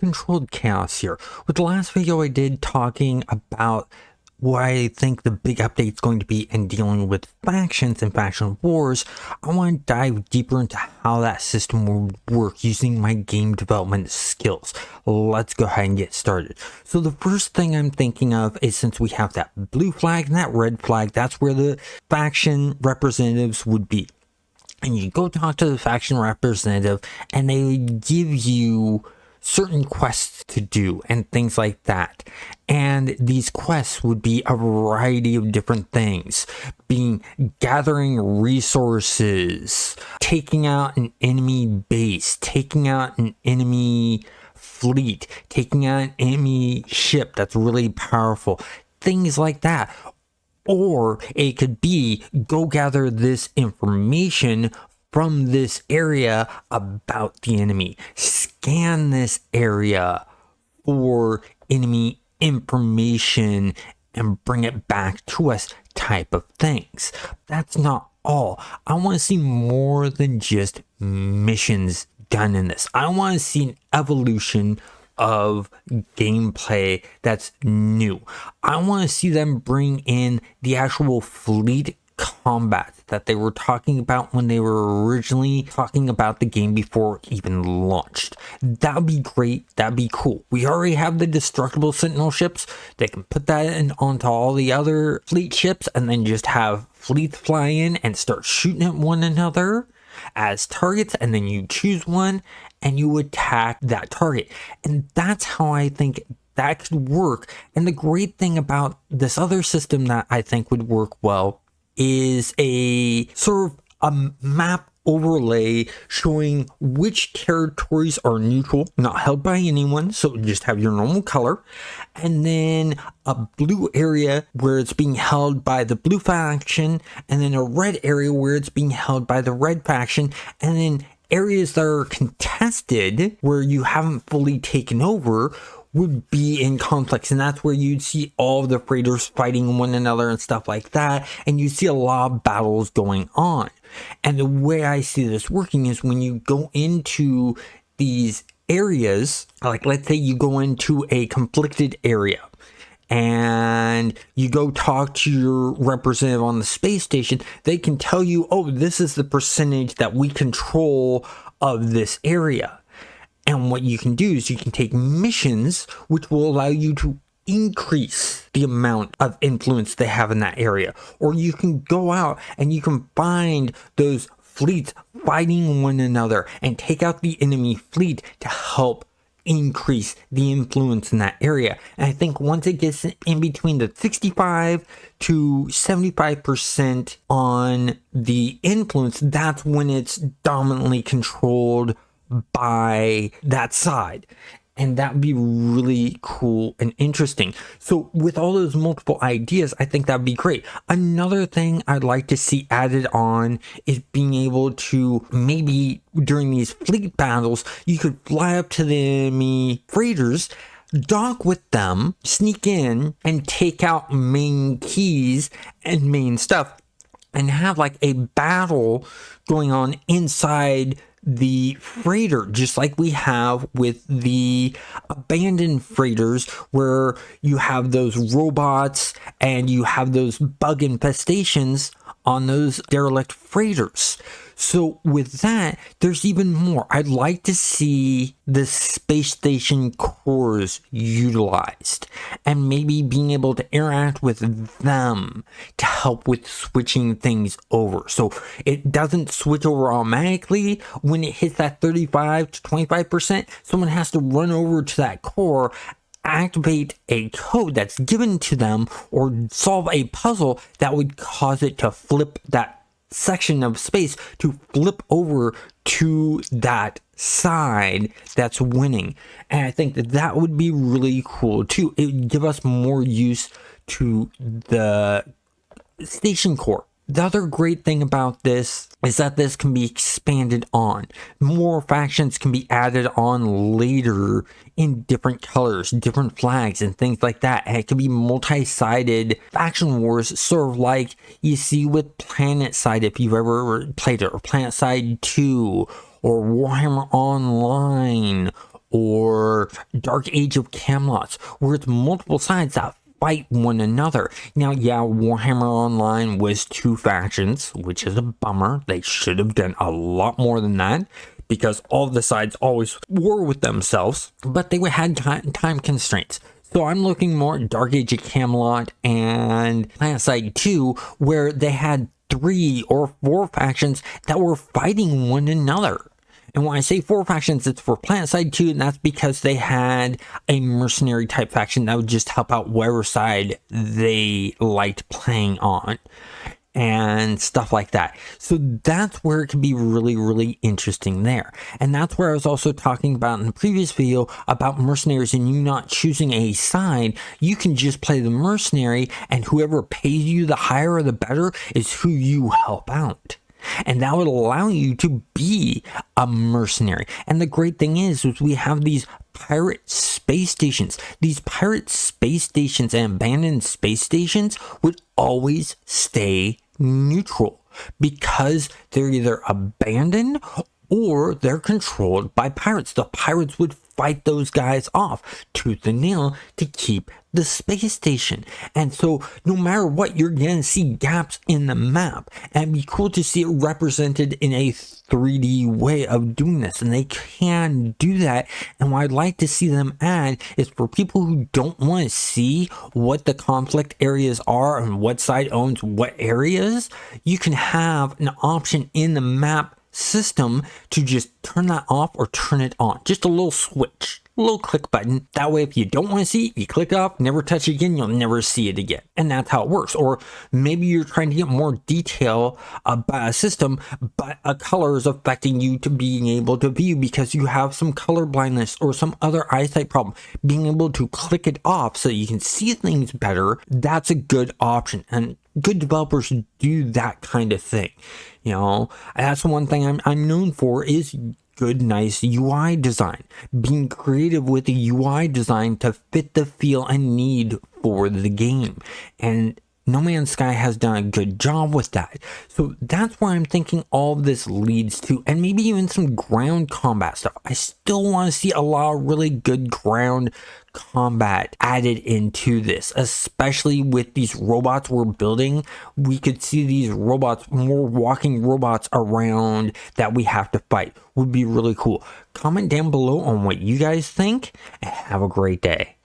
Controlled Chaos here. With the last video I did talking about what I think the big update is going to be in dealing with factions and faction wars, I want to dive deeper into how that system will work using my game development skills. Let's go ahead and get started. So the first thing I'm thinking of is, since we have that blue flag and that red flag, that's where the faction representatives would be. And you go talk to the faction representative and they give you certain quests to do and things like that. And these quests would be a variety of different things, being gathering resources, taking out an enemy base, taking out an enemy fleet, taking out an enemy ship that's really powerful, things like that. Or it could be go gather this information from this area about the enemy. Scan this area for enemy information and bring it back to us type of things. That's not all. I want to see more than just missions done in this. I want to see an evolution of gameplay that's new. I want to see them bring in the actual fleet combat that they were talking about when they were originally talking about the game before it even launched. That'd be great. That'd be cool. We already have the destructible sentinel ships. They can put that in onto all the other fleet ships and then just have fleets fly in and start shooting at one another as targets, and then you choose one and you attack that target. And that's how I think that could work. And the great thing about this other system that I think would work well is a sort of a map overlay showing which territories are neutral, not held by anyone, so just have your normal color, and then a blue area where it's being held by the blue faction, and then a red area where it's being held by the red faction, and then areas that are contested where you haven't fully taken over would be in conflicts, and that's where you'd see all of the freighters fighting one another and stuff like that, and you see a lot of battles going on. And the way I see this working is when you go into these areas, like let's say you go into a conflicted area and you go talk to your representative on the space station, they can tell you, oh, this is the percentage that we control of this area. And what you can do is you can take missions which will allow you to increase the amount of influence they have in that area. Or you can go out and you can find those fleets fighting one another and take out the enemy fleet to help increase the influence in that area. And I think once it gets in between the 65 to 75% on the influence, that's when it's dominantly controlled by that side. And that would be really cool and interesting. So with all those multiple ideas, I think that'd be great. Another thing I'd like to see added on is being able to, maybe during these fleet battles, you could fly up to the enemy freighters, dock with them, sneak in and take out main keys and main stuff, and have like a battle going on inside the freighter, just like we have with the abandoned freighters, where you have those robots and you have those bug infestations on those derelict freighters. So with that, there's even more. I'd like to see the space station cores utilized and maybe being able to interact with them to help with switching things over. So it doesn't switch over automatically. When it hits that 35 to 25%, someone has to run over to that core, activate a code that's given to them, or solve a puzzle that would cause it to flip that section of space to flip over to that side that's winning. And I think that would be really cool too. It would give us more use to the station core. The other great thing about this is that this can be expanded on. More factions can be added on later in different colors, different flags, and things like that. And it can be multi-sided faction wars, sort of like you see with PlanetSide, if you've ever played it, or PlanetSide 2, or Warhammer Online, or Dark Age of Camelot, where it's multiple sides that fight one another. Now, yeah, Warhammer Online was 2 factions, which is a bummer. They should have done a lot more than that, because all the sides always war with themselves, but they had time constraints. So I'm looking more at Dark Age of Camelot and PlanetSide 2, where they had 3 or 4 factions that were fighting one another. And when I say 4 factions, it's for PlanetSide 2, and that's because they had a mercenary type faction that would just help out whatever side they liked playing on, and stuff like that. So that's where it can be really, really interesting there. And that's where I was also talking about in the previous video about mercenaries and you not choosing a side. You can just play the mercenary, and whoever pays you the higher or the better is who you help out. And that would allow you to be a mercenary. And the great thing is we have these pirate space stations. These pirate space stations and abandoned space stations would always stay neutral, because they're either abandoned or they're controlled by pirates. The pirates would fight those guys off tooth and nail to keep the space station. And so no matter what, you're gonna see gaps in the map, and it'd be cool to see it represented in a 3D way of doing this, and they can do that. And what I'd like to see them add is for people who don't want to see what the conflict areas are and what side owns what areas, you can have an option in the map system to just turn that off or turn it on. Just a little switch, a little click button. That way, if you don't want to see it, you click off, never touch it again, you'll never see it again. And that's how it works. Or maybe you're trying to get more detail about a system, but a color is affecting you to being able to view because you have some color blindness or some other eyesight problem. Being able to click it off so you can see things better, that's a good option. And good developers do that kind of thing. You know, that's one thing I'm known for is good, nice UI design. Being creative with the UI design to fit the feel and need for the game. And No Man's Sky has done a good job with that. So that's where I'm thinking all of this leads to, and maybe even some ground combat stuff. I still want to see a lot of really good ground combat added into this, especially with these robots we're building. We could see these robots, more walking robots around that we have to fight. Would be really cool. Comment down below on what you guys think, and have a great day.